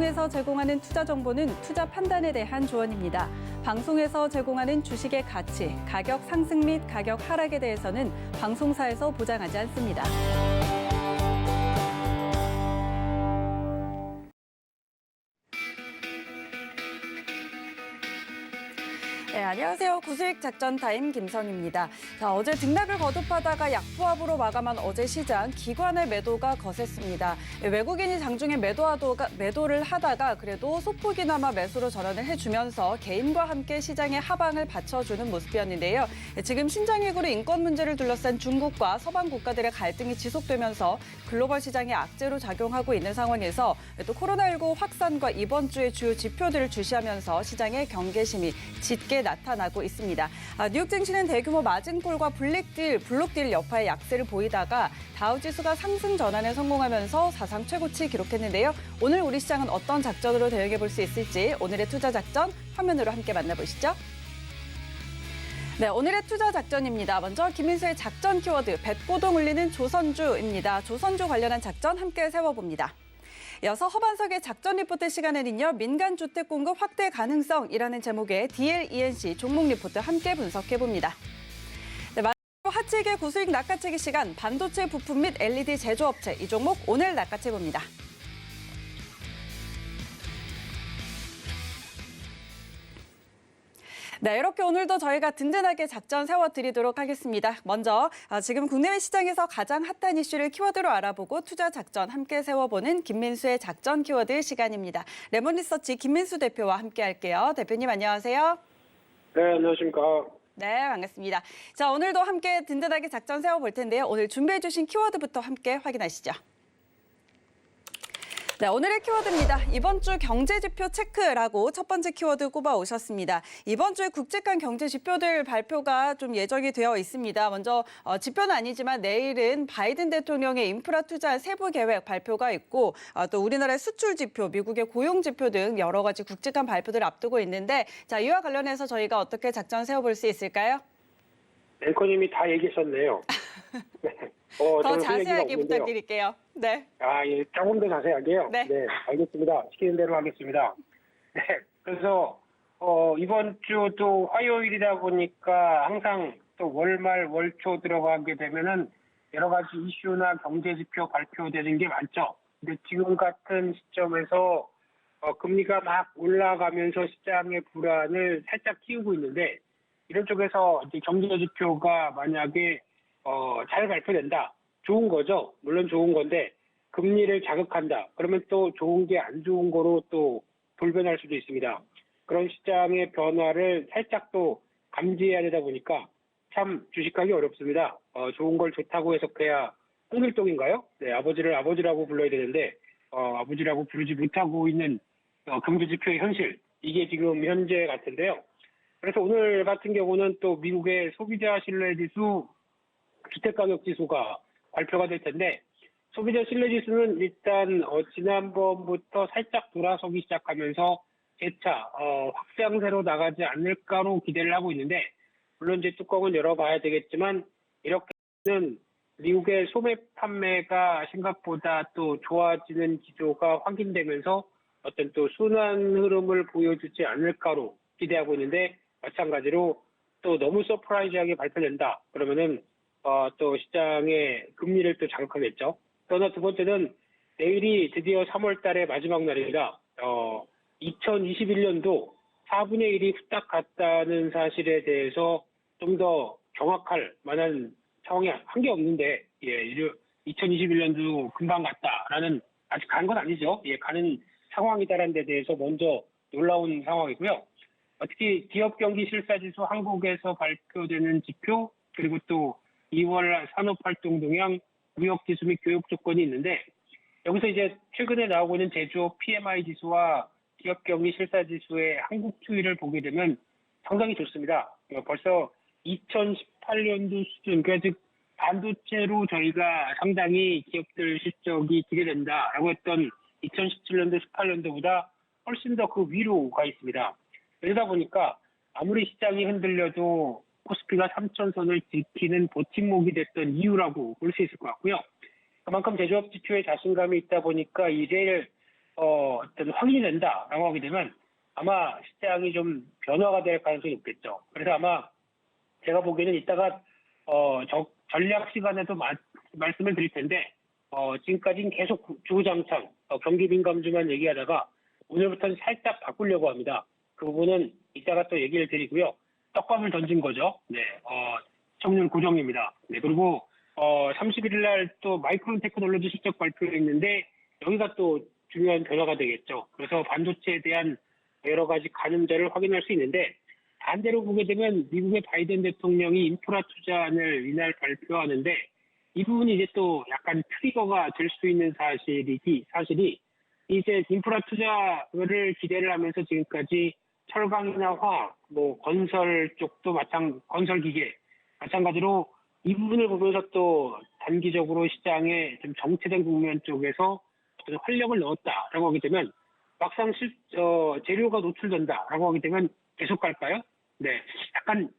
방송에서 제공하는 투자 정보는 투자 판단에 대한 조언입니다. 방송에서 제공하는 주식의 가치, 가격 상승 및 가격 하락에 대해서는 방송사에서 보장하지 않습니다. 네, 안녕하세요. 구수익 작전 타임 김선희입니다. 자, 어제 등락을 거듭하다가 약보합으로 마감한 어제 시장, 기관의 매도가 거셌습니다. 외국인이 장중에 매도를 하다가 그래도 소폭이나마 매수로 전환을 해주면서 개인과 함께 시장의 하방을 받쳐주는 모습이었는데요. 지금 신장위구르 인권 문제를 둘러싼 중국과 서방 국가들의 갈등이 지속되면서 글로벌 시장에 악재로 작용하고 있는 상황에서 또 코로나19 확산과 이번 주의 주요 지표들을 주시하면서 시장의 경계심이 짙게 나타나고 있습니다. 뉴욕 증시는 대규모 마진콜과 블록딜 여파의 약세를 보이다가 다우지수가 상승 전환에 성공하면서 사상 최고치 기록했는데요. 오늘 우리 시장은 어떤 작전으로 대응해 볼 수 있을지 오늘의 투자 작전 화면으로 함께 만나보시죠. 네, 오늘의 투자 작전입니다. 먼저 김민수의 작전 키워드 뱃고동 울리는 조선주입니다. 조선주 관련한 작전 함께 세워봅니다. 이어서 허반석의 작전 리포트 시간에는요. 민간 주택 공급 확대 가능성이라는 제목의 DLENC 종목 리포트 함께 분석해봅니다. 네, 마지막으로 하치익의 구수익 낚아채기 시간 반도체 부품 및 LED 제조업체 이 종목 오늘 낚아채봅니다. 네, 이렇게 오늘도 저희가 든든하게 작전 세워드리도록 하겠습니다. 먼저 지금 국내외 시장에서 가장 핫한 이슈를 키워드로 알아보고 투자 작전 함께 세워보는 김민수의 작전 키워드 시간입니다. 레몬리서치 김민수 대표와 함께 할게요. 대표님 안녕하세요. 네, 안녕하십니까. 네, 반갑습니다. 자, 오늘도 함께 든든하게 작전 세워볼 텐데요. 오늘 준비해 주신 키워드부터 함께 확인하시죠. 네, 오늘의 키워드입니다. 이번 주 경제지표 체크라고 첫 번째 키워드 꼽아 오셨습니다. 이번 주에 굵직한 경제지표들 발표가 좀 예정이 되어 있습니다. 먼저 지표는 아니지만 내일은 바이든 대통령의 인프라 투자 세부 계획 발표가 있고 또 우리나라의 수출 지표, 미국의 고용 지표 등 여러 가지 굵직한 발표들을 앞두고 있는데 자, 이와 관련해서 저희가 어떻게 작전 세워볼 수 있을까요? 앵커님이 다 얘기하셨네요. 네. 더 자세하게 부탁드릴게요. 네. 예, 조금 더 자세하게요. 네. 네, 알겠습니다. 시키는 대로 하겠습니다. 네, 그래서 이번 주도 화요일이다 보니까 항상 또 월말 월초 들어가게 되면은 여러 가지 이슈나 경제 지표 발표되는 게 많죠. 근데 지금 같은 시점에서 금리가 막 올라가면서 시장의 불안을 살짝 키우고 있는데 이런 쪽에서 이제 경제 지표가 만약에 잘 발표된다. 좋은 거죠. 물론 좋은 건데 금리를 자극한다. 그러면 또 좋은 게 안 좋은 거로 또 돌변할 수도 있습니다. 그런 시장의 변화를 살짝 또 감지해야 되다 보니까 참 주식하기 어렵습니다. 좋은 걸 좋다고 해석해야 홍길동인가요? 네, 아버지를 아버지라고 불러야 되는데 아버지라고 부르지 못하고 있는 경제 지표의 현실. 이게 지금 현재 같은데요. 그래서 오늘 같은 경우는 또 미국의 소비자 신뢰지수 주택가격지수가 발표가 될 텐데 소비자 신뢰지수는 일단 지난번부터 살짝 돌아서기 시작하면서 재차 확장세로 나가지 않을까로 기대를 하고 있는데 물론 이제 뚜껑은 열어봐야 되겠지만 이렇게는 미국의 소매 판매가 생각보다 또 좋아지는 기조가 확인되면서 어떤 또 순환 흐름을 보여주지 않을까로 기대하고 있는데 마찬가지로 또 너무 서프라이즈하게 발표된다 그러면은 또 시장의 금리를 또 자극하겠죠. 또나 두 번째는 내일이 드디어 3월 달의 마지막 날입니다. 2021년도 4분의 1이 후딱 갔다는 사실에 대해서 좀 더 경악할 만한 상황이 한 게 없는데, 2021년도 금방 갔다라는, 아직 간 건 아니죠. 가는 상황이다라는 데 대해서 먼저 놀라운 상황이고요. 특히 기업 경기 실사지수 한국에서 발표되는 지표, 그리고 또 2월 산업활동 동향, 무역지수 및 교육 조건이 있는데 여기서 이제 최근에 나오고 있는 제조업 PMI 지수와 기업 경기 실사지수의 한국 추이를 보게 되면 상당히 좋습니다. 벌써 2018년도 수준, 그러니까 즉 반도체로 저희가 상당히 기업들 실적이 기대된다라고 했던 2017년도, 18년도보다 훨씬 더 그 위로 가 있습니다. 그러다 보니까 아무리 시장이 흔들려도 코스피가 3,000선을 지키는 버팀목이 됐던 이유라고 볼 수 있을 것 같고요. 그만큼 제조업 지표에 자신감이 있다 보니까 이제 어떤 확인이 된다라고 하게 되면 아마 시장이 좀 변화가 될 가능성이 높겠죠. 그래서 아마 제가 보기에는 이따가 전략 시간에도 말씀을 드릴 텐데 지금까지는 계속 주구장창 경기 민감주만 얘기하다가 오늘부터는 살짝 바꾸려고 합니다. 그 부분은 이따가 또 얘기를 드리고요. 떡밥을 던진 거죠. 네, 시청률 고정입니다. 네, 그리고 31일 날 또 마이크론 테크놀로지 실적 발표가 있는데 여기가 또 중요한 변화가 되겠죠. 그래서 반도체에 대한 여러 가지 가늠자를 확인할 수 있는데 반대로 보게 되면 미국의 바이든 대통령이 인프라 투자안을 이날 발표하는데 이 부분이 이제 또 약간 트리거가 될 수 있는 사실이 이제 인프라 투자를 기대를 하면서 지금까지 철강이나 화학, 뭐 건설 쪽도 건설 기계 마찬가지로 이 부분을 보면서 또 단기적으로 시장에 좀 정체된 국면 쪽에서 어떤 활력을 넣었다라고 하게 되면 막상 재료가 노출된다라고 하게 되면 계속 갈까요? 네, 약간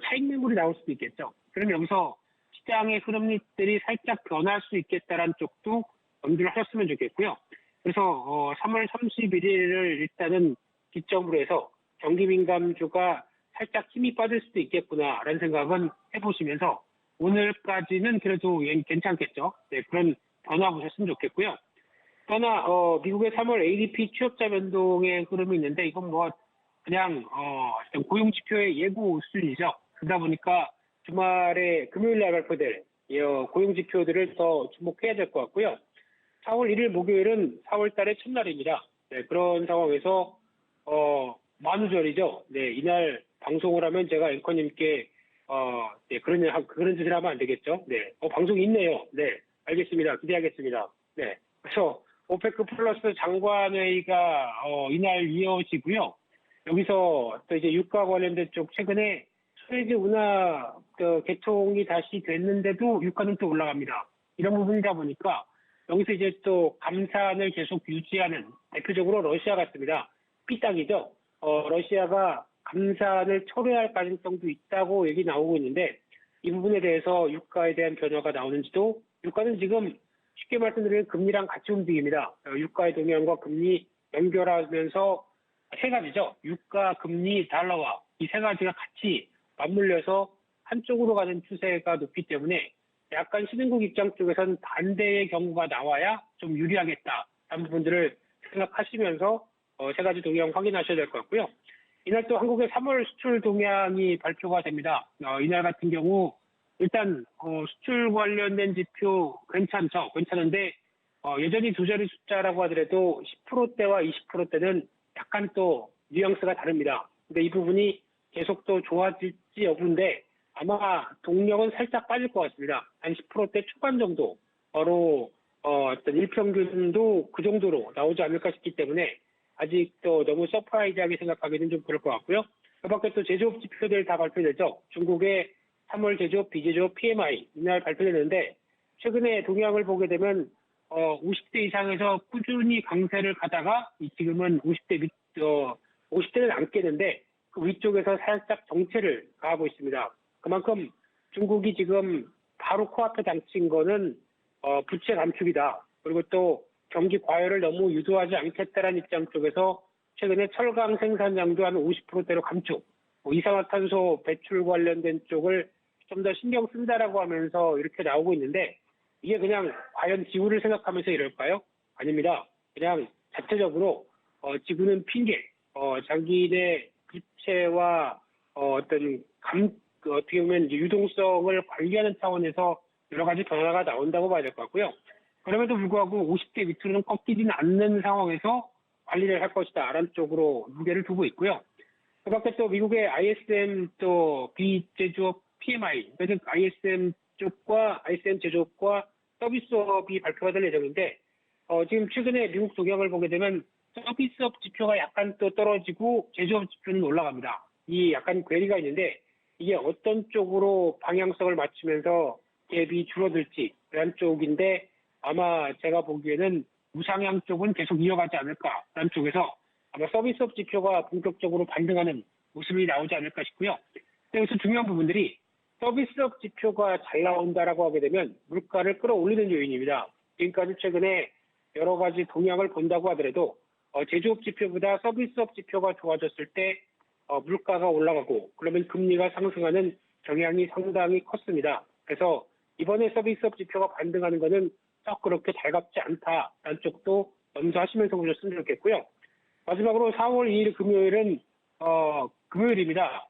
차익 매물이 나올 수도 있겠죠. 그럼 여기서 시장의 흐름들이 살짝 변할 수 있겠다라는 쪽도 염두를 하셨으면 좋겠고요. 그래서 3월 31일을 일단은 기점으로 해서 경기 민감주가 살짝 힘이 빠질 수도 있겠구나라는 생각은 해보시면서 오늘까지는 그래도 괜찮겠죠. 네, 그런 변화 보셨으면 좋겠고요. 그러나 미국의 3월 ADP 취업자 변동의 흐름이 있는데 이건 뭐 그냥 고용 지표의 예고 수준이죠. 그러다 보니까 주말에 금요일 날 발표될 고용 지표들을 더 주목해야 될 것 같고요. 4월 1일 목요일은 4월 달의 첫날입니다. 네, 그런 상황에서 만우절이죠. 네, 이날 방송을 하면 제가 앵커님께 네, 그런 짓을 하면 안 되겠죠. 네, 방송이 있네요. 네, 알겠습니다. 기대하겠습니다. 네, 그래서 오페크 플러스 장관회의가 이날 이어지고요. 여기서 또 이제 유가 관련된 쪽 최근에 소외제 운하 개통이 다시 됐는데도 유가는 또 올라갑니다. 이런 부분이다 보니까 여기서 이제 또 감산을 계속 유지하는 대표적으로 러시아 같습니다. 삐딱이죠. 러시아가 감산을 철회할 가능성도 있다고 얘기 나오고 있는데 이 부분에 대해서 유가에 대한 변화가 나오는지도 유가는 지금 쉽게 말씀드리면 금리랑 같이 움직입니다. 유가의 동향과 금리 연결하면서 세 가지죠. 유가, 금리, 달러와 이 세 가지가 같이 맞물려서 한쪽으로 가는 추세가 높기 때문에 약간 신흥국 입장 쪽에서는 반대의 경우가 나와야 좀 유리하겠다. 라는 부분들을 생각하시면서 세 가지 동향 확인하셔야 될 것 같고요. 이날 또 한국의 3월 수출 동향이 발표가 됩니다. 이날 같은 경우 일단 수출 관련된 지표 괜찮은데 여전히 두 자리 숫자라고 하더라도 10%대와 20%대는 약간 또 뉘앙스가 다릅니다. 근데 이 부분이 계속 또 좋아질지 여부인데 아마 동력은 살짝 빠질 것 같습니다. 한 10%대 초반 정도로 어떤 일평균도 그 정도로 나오지 않을까 싶기 때문에 아직 또 너무 서프라이즈하게 생각하기는 좀 그럴 것 같고요. 그 밖에 또 제조업 지표들 다 발표되죠. 중국의 3월 제조업, 비제조업 PMI 이날 발표되는데 최근에 동향을 보게 되면 50대 이상에서 꾸준히 강세를 가다가 지금은 50대는 안 깨는데 그 위쪽에서 살짝 정체를 가하고 있습니다. 그만큼 중국이 지금 바로 코앞에 닥친 거는 부채 감축이다. 그리고 또 경기 과열을 너무 유도하지 않겠다라는 입장 쪽에서 최근에 철강 생산량도 한 50%대로 감축, 이산화탄소 배출 관련된 쪽을 좀 더 신경 쓴다라고 하면서 이렇게 나오고 있는데 이게 그냥 과연 지구를 생각하면서 이럴까요? 아닙니다. 그냥 자체적으로 지구는 핑계, 자기네 부채와 어떤 어떻게 보면 유동성을 관리하는 차원에서 여러 가지 변화가 나온다고 봐야 될 것 같고요. 그럼에도 불구하고 50대 밑으로는 꺾이지는 않는 상황에서 관리를 할 것이다. 라는 쪽으로 무게를 두고 있고요. 그 밖에 또 미국의 ISM 또 비제조업 PMI, 즉 ISM 쪽과 ISM 제조업과 서비스업이 발표가 될 예정인데 지금 최근에 미국 동향을 보게 되면 서비스업 지표가 약간 또 떨어지고 제조업 지표는 올라갑니다. 이 약간 괴리가 있는데 이게 어떤 쪽으로 방향성을 맞추면서 갭이 줄어들지라는 쪽인데 아마 제가 보기에는 우상향 쪽은 계속 이어가지 않을까라는 쪽에서 아마 서비스업 지표가 본격적으로 반등하는 모습이 나오지 않을까 싶고요. 여기서 중요한 부분들이 서비스업 지표가 잘 나온다라고 하게 되면 물가를 끌어올리는 요인입니다. 지금까지 최근에 여러 가지 동향을 본다고 하더라도 제조업 지표보다 서비스업 지표가 좋아졌을 때 물가가 올라가고 그러면 금리가 상승하는 경향이 상당히 컸습니다. 그래서 이번에 서비스업 지표가 반등하는 것은 썩 그렇게 달갑지 않다라는 쪽도 염두하시면서 보셨으면 좋겠고요. 마지막으로 4월 2일 금요일은 금요일입니다.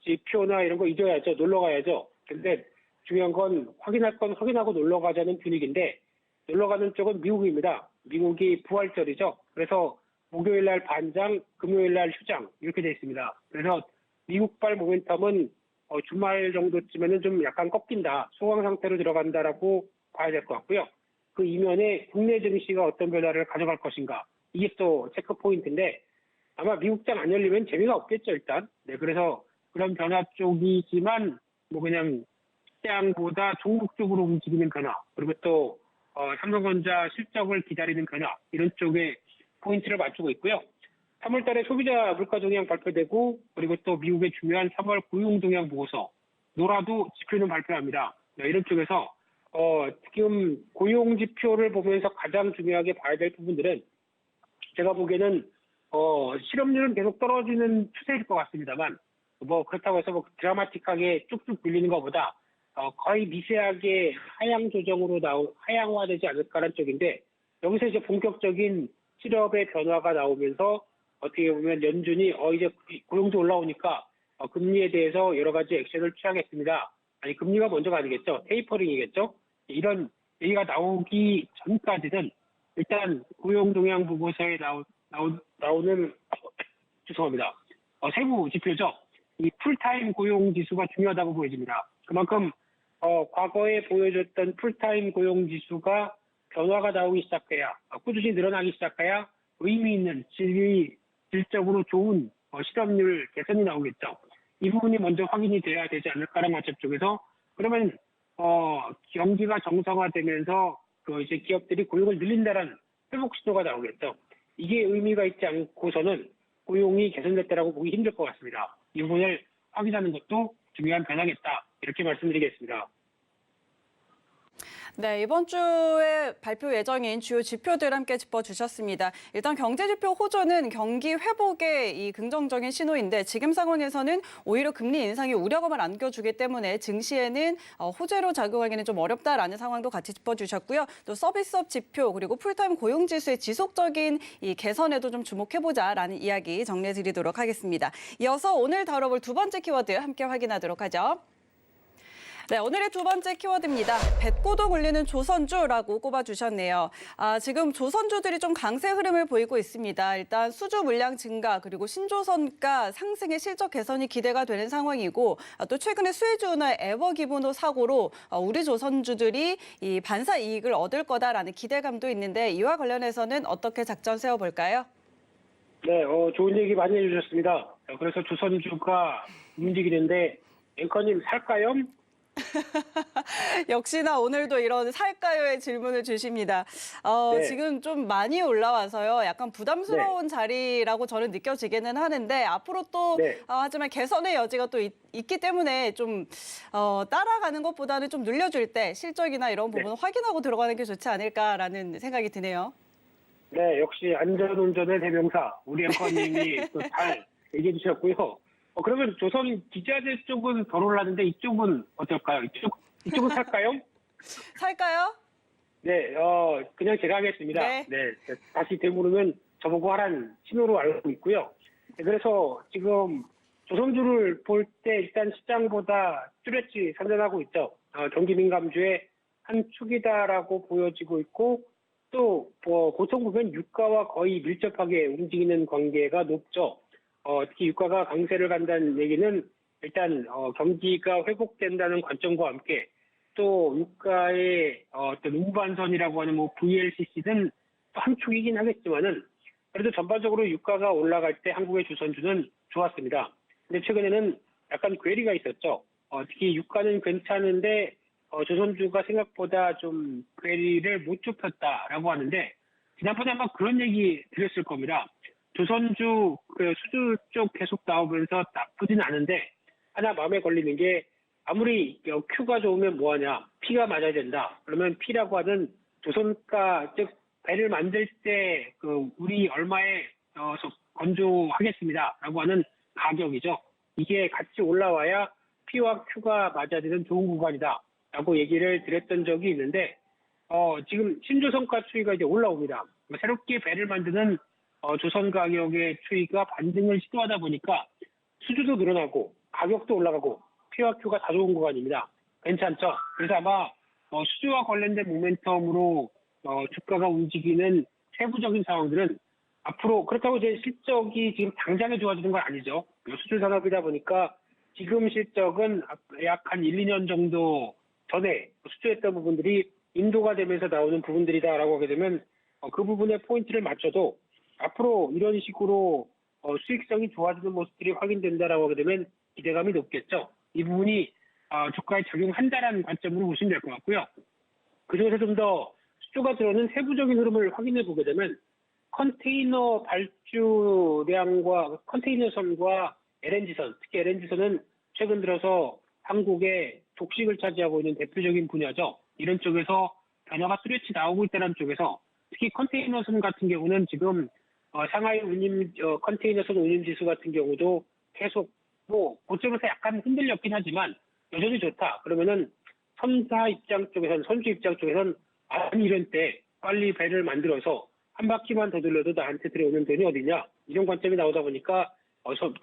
지표나 이런 거 잊어야죠. 놀러 가야죠. 근데 중요한 건 확인할 건 확인하고 놀러 가자는 분위기인데 놀러 가는 쪽은 미국입니다. 미국이 부활절이죠. 그래서 목요일 날 반장, 금요일 날 휴장 이렇게 되어 있습니다. 그래서 미국발 모멘텀은 주말 정도쯤에는 좀 약간 꺾인다, 소강 상태로 들어간다라고 봐야 될 것 같고요. 그 이면에 국내 증시가 어떤 변화를 가져갈 것인가 이게 또 체크 포인트인데 아마 미국장 안 열리면 재미가 없겠죠 일단. 네, 그래서 그런 변화 쪽이지만 그냥 시장보다 종목 쪽으로 움직이는 변화 그리고 또 삼성전자 실적을 기다리는 변화 이런 쪽에 포인트를 맞추고 있고요. 3월 달에 소비자 물가 동향 발표되고 그리고 또 미국의 중요한 3월 고용 동향 보고서 노라도 지표는 발표합니다. 네, 이런 쪽에서 지금 고용 지표를 보면서 가장 중요하게 봐야 될 부분들은 제가 보기에는 실업률은 계속 떨어지는 추세일 것 같습니다만 그렇다고 해서 드라마틱하게 쭉쭉 밀리는 것보다 거의 미세하게 하향화되지 않을까라는 쪽인데 여기서 이제 본격적인 실업의 변화가 나오면서 어떻게 보면 연준이 이제 고용도 올라오니까 금리에 대해서 여러 가지 액션을 취하겠습니다. 아니 금리가 먼저가 아니겠죠. 테이퍼링이겠죠. 이런 얘기가 나오기 전까지는 일단 고용 동향 보고서에 나오는 죄송합니다. 세부 지표죠. 이 풀타임 고용 지수가 중요하다고 보여집니다. 그만큼 과거에 보여줬던 풀타임 고용 지수가 변화가 나오기 시작해야 꾸준히 늘어나기 시작해야 의미 있는 질적으로 좋은 실업률 개선이 나오겠죠. 이 부분이 먼저 확인이 돼야 되지 않을까라는 관점 쪽에서 그러면 경기가 정상화되면서 이제 기업들이 고용을 늘린다는 회복 시도가 나오겠죠. 이게 의미가 있지 않고서는 고용이 개선됐다라고 보기 힘들 것 같습니다. 이 부분을 확인하는 것도 중요한 변화겠다. 이렇게 말씀드리겠습니다. 네, 이번 주에 발표 예정인 주요 지표들 함께 짚어주셨습니다. 일단 경제지표 호조는 경기 회복의 이 긍정적인 신호인데 지금 상황에서는 오히려 금리 인상이 우려감을 안겨주기 때문에 증시에는 호재로 작용하기는 좀 어렵다라는 상황도 같이 짚어주셨고요. 또 서비스업 지표 그리고 풀타임 고용지수의 지속적인 이 개선에도 좀 주목해보자라는 이야기 정리해드리도록 하겠습니다. 이어서 오늘 다뤄볼 두 번째 키워드 함께 확인하도록 하죠. 네, 오늘의 두 번째 키워드입니다. 뱃고동 울리는 조선주라고 꼽아주셨네요. 지금 조선주들이 좀 강세 흐름을 보이고 있습니다. 일단 수주 물량 증가 그리고 신조선가 상승의 실적 개선이 기대가 되는 상황이고 또 최근에 수혜주나 에버기브노 사고로 우리 조선주들이 이 반사 이익을 얻을 거다라는 기대감도 있는데 이와 관련해서는 어떻게 작전 세워볼까요? 네, 좋은 얘기 많이 해주셨습니다. 그래서 조선주가 움직이는데 앵커님 살까요? 역시나 오늘도 이런 살까요의 질문을 주십니다. 네. 지금 좀 많이 올라와서요. 약간 부담스러운 자리라고 저는 느껴지기는 하는데 앞으로 또 네. 하지만 개선의 여지가 또 있기 때문에 좀 따라가는 것보다는 좀 늘려줄 때 실적이나 이런 부분을 확인하고 들어가는 게 좋지 않을까라는 생각이 드네요. 네, 역시 안전운전의 대명사 우리 앵커님이 또 잘 얘기해 주셨고요. 그러면 조선 기자재 쪽은 덜 올랐는데 이쪽은 어떨까요? 이쪽은 살까요? 살까요? 네, 그냥 제가 하겠습니다. 네. 네, 다시 되물으면 저보고 하라는 신호로 알고 있고요. 네, 그래서 지금 조선주를 볼 때 일단 시장보다 뚜렷이 선전하고 있죠. 경기 민감주의 한 축이다라고 보여지고 있고 또 보통 보면 유가와 거의 밀접하게 움직이는 관계가 높죠. 특히 유가가 강세를 간다는 얘기는 일단 경기가 회복된다는 관점과 함께 또 유가의 어떤 우반선이라고 하는 VLCC는 한 축이긴 하겠지만은 그래도 전반적으로 유가가 올라갈 때 한국의 조선주는 좋았습니다. 근데 최근에는 약간 괴리가 있었죠. 특히 유가는 괜찮은데 조선주가 생각보다 좀 괴리를 못 좁혔다라고 하는데 지난번에 아마 그런 얘기 드렸을 겁니다. 조선주 수주 쪽 계속 나오면서 나쁘진 않은데 하나 마음에 걸리는 게 아무리 Q가 좋으면 뭐하냐 P가 맞아야 된다. 그러면 P라고 하는 조선가 즉 배를 만들 때 그 우리 얼마에 건조하겠습니다라고 하는 가격이죠. 이게 같이 올라와야 P와 Q가 맞아지는 좋은 구간이다라고 얘기를 드렸던 적이 있는데 지금 신조선가 추이가 이제 올라옵니다. 새롭게 배를 만드는 조선 가격의 추이가 반등을 시도하다 보니까 수주도 늘어나고 가격도 올라가고 P와 Q가 다 좋은 구간입니다. 괜찮죠? 그래서 아마 수주와 관련된 모멘텀으로 주가가 움직이는 세부적인 상황들은 앞으로 그렇다고 이제 실적이 지금 당장에 좋아지는 건 아니죠. 수주 산업이다 보니까 지금 실적은 약 한 1, 2년 정도 전에 수주했던 부분들이 인도가 되면서 나오는 부분들이다라고 하게 되면 그 부분에 포인트를 맞춰도 앞으로 이런 식으로 수익성이 좋아지는 모습들이 확인된다라고 하게 되면 기대감이 높겠죠. 이 부분이 주가에 적용한다라는 관점으로 보시면 될 것 같고요. 그중에서 좀 더 수주가 들어오는 세부적인 흐름을 확인해 보게 되면 컨테이너 발주량과 컨테이너선과 LNG선, 특히 LNG선은 최근 들어서 한국의 족식을 차지하고 있는 대표적인 분야죠. 이런 쪽에서 변화가 뚜렷이 나오고 있다는 쪽에서 특히 컨테이너선 같은 경우는 지금 상하이 컨테이너선 운임지수 같은 경우도 계속 고점에서 약간 흔들렸긴 하지만 여전히 좋다. 그러면은 선사 입장 쪽에선 선수 입장 쪽에선 아니 이런 때 빨리 배를 만들어서 한 바퀴만 더 돌려도 나한테 들어오는 돈이 어디냐 이런 관점이 나오다 보니까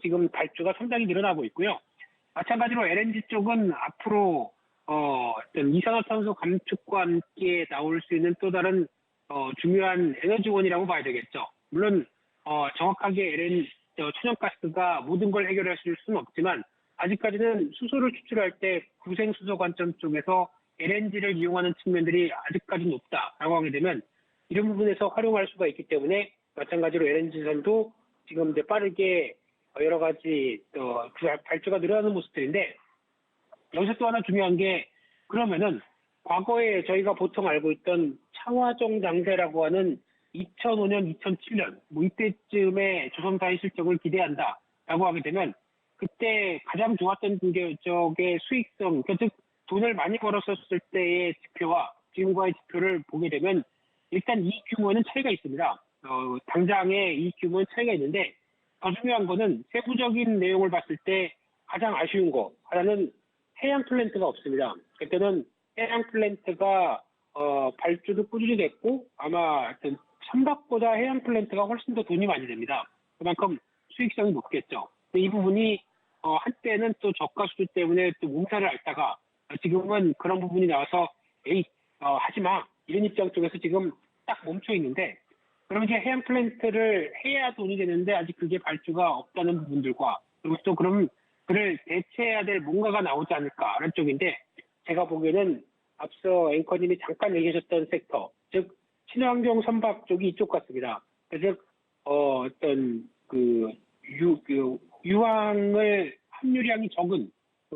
지금 발주가 상당히 늘어나고 있고요. 마찬가지로 LNG 쪽은 앞으로 어떤 이산화탄소 감축과 함께 나올 수 있는 또 다른 중요한 에너지원이라고 봐야 되겠죠. 물론 정확하게 천연가스가 모든 걸 해결할 수는 없지만 아직까지는 수소를 추출할 때 구생수소 관점 쪽에서 LNG를 이용하는 측면들이 아직까지 높다라고 하게 되면 이런 부분에서 활용할 수가 있기 때문에 마찬가지로 LNG선도 지금 이제 빠르게 여러 가지 발주가 늘어나는 모습들인데 여기서 또 하나 중요한 게 그러면은 과거에 저희가 보통 알고 있던 창화정 장세라고 하는 2005년, 2007년 이때쯤에 조선사의 실적을 기대한다라고 하게 되면 그때 가장 좋았던 쪽의 수익성, 즉 돈을 많이 벌었었을 때의 지표와 지금과의 지표를 보게 되면 일단 이익 규모에는 차이가 있습니다. 당장의 이익 규모는 차이가 있는데 더 중요한 거는 세부적인 내용을 봤을 때 가장 아쉬운 거 하나는 해양 플랜트가 없습니다. 그때는 해양 플랜트가 발주도 꾸준히 됐고 아마 선박보다 해양 플랜트가 훨씬 더 돈이 많이 됩니다. 그만큼 수익성이 높겠죠. 근데 이 부분이 한때는 또 저가 수주 때문에 또 몸살을 앓다가 지금은 그런 부분이 나와서 하지마 이런 입장 쪽에서 지금 딱 멈춰 있는데 그러면 이제 해양 플랜트를 해야 돈이 되는데 아직 그게 발주가 없다는 부분들과 그리고 또 그럼 그를 대체해야 될 뭔가가 나오지 않을까라는 쪽인데 제가 보기에는 앞서 앵커님이 잠깐 얘기하셨던 섹터 즉 친환경 선박 쪽이 이쪽 같습니다. 즉 어떤 유황을 함유량이 적은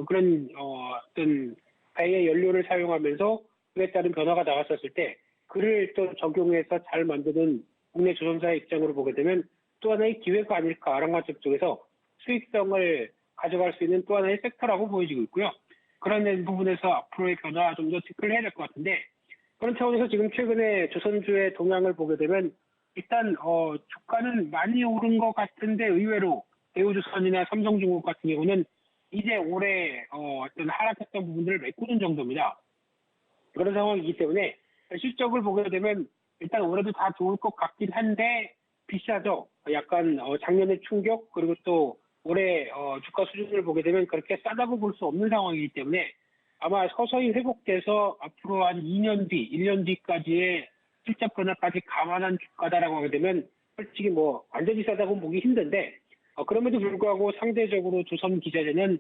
그런 어떤 배의 연료를 사용하면서 그에 따른 변화가 나왔었을 때 그를 또 적용해서 잘 만드는 국내 조선사의 입장으로 보게 되면 또 하나의 기회가 아닐까라는 관점 쪽에서 수익성을 가져갈 수 있는 또 하나의 섹터라고 보여지고 있고요. 그런 부분에서 앞으로의 변화 좀 더 체크를 해야 될 것 같은데 그런 차원에서 지금 최근에 조선주의 동향을 보게 되면 일단 주가는 많이 오른 것 같은데 의외로 대우조선이나 삼성중공 같은 경우는 이제 올해 어떤 하락했던 부분들을 메꾸는 정도입니다. 그런 상황이기 때문에 실적을 보게 되면 일단 올해도 다 좋을 것 같긴 한데 비싸죠. 약간 작년의 충격 그리고 또 올해 주가 수준을 보게 되면 그렇게 싸다고 볼 수 없는 상황이기 때문에 아마 서서히 회복돼서 앞으로 한 2년 뒤, 1년 뒤까지의 실적 변화까지 감안한 주가다라고 하게 되면 솔직히 완전히 싸다고 보기 힘든데 그럼에도 불구하고 상대적으로 조선 기자재는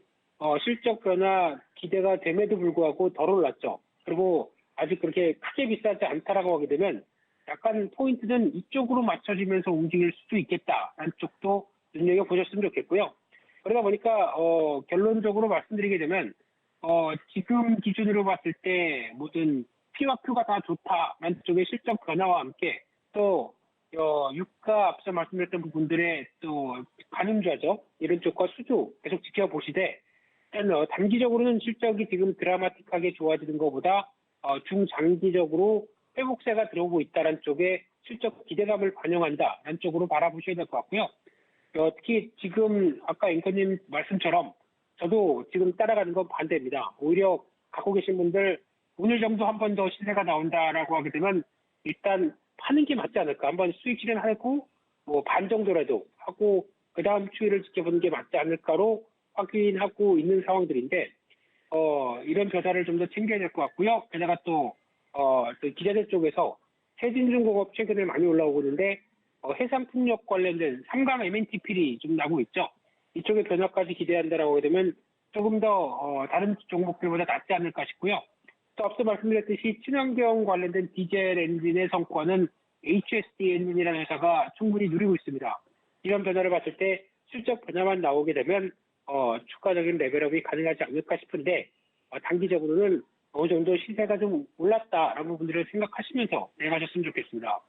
실적 변화 기대가 됨에도 불구하고 덜 올랐죠. 그리고 아직 그렇게 크게 비싸지 않다라고 하게 되면 약간 포인트는 이쪽으로 맞춰지면서 움직일 수도 있겠다라는 쪽도 눈여겨보셨으면 좋겠고요. 그러다 보니까 결론적으로 말씀드리게 되면 지금 기준으로 봤을 때 모든 P와 Q가 다 좋다라는 쪽의 실적 변화와 함께 또 유가 앞서 말씀드렸던 부분들의 또 가늠좌죠. 이런 쪽과 수주 계속 지켜보시되 일단 단기적으로는 실적이 지금 드라마틱하게 좋아지는 것보다 중장기적으로 회복세가 들어오고 있다는 쪽에 실적 기대감을 반영한다라는 쪽으로 바라보셔야 될 것 같고요. 특히 지금 아까 앵커님 말씀처럼 저도 지금 따라가는 건 반대입니다. 오히려 갖고 계신 분들 오늘 정도 한 번 더 시세가 나온다라고 하게 되면 일단 파는 게 맞지 않을까. 한번 수익 실현하고 뭐 반 정도라도 하고 그 다음 추이를 지켜보는 게 맞지 않을까로 확인하고 있는 상황들인데 이런 변화를 좀 더 챙겨야 될 것 같고요. 게다가 또 기자재 쪽에서 세진중공업 최근에 많이 올라오고 있는데 해상풍력 관련된 삼강 MNTP이 좀 나고 있죠. 이쪽의 변화까지 기대한다라고 하게 되면 조금 더 다른 종목들보다 낫지 않을까 싶고요. 또 앞서 말씀드렸듯이 친환경 관련된 디젤 엔진의 성과는 HSD 엔진이라는 회사가 충분히 누리고 있습니다. 이런 변화를 봤을 때 실적 변화만 나오게 되면 추가적인 레벨업이 가능하지 않을까 싶은데 단기적으로는 어느 정도 시세가 좀 올랐다라는 부분들을 생각하시면서 대응하셨으면 좋겠습니다.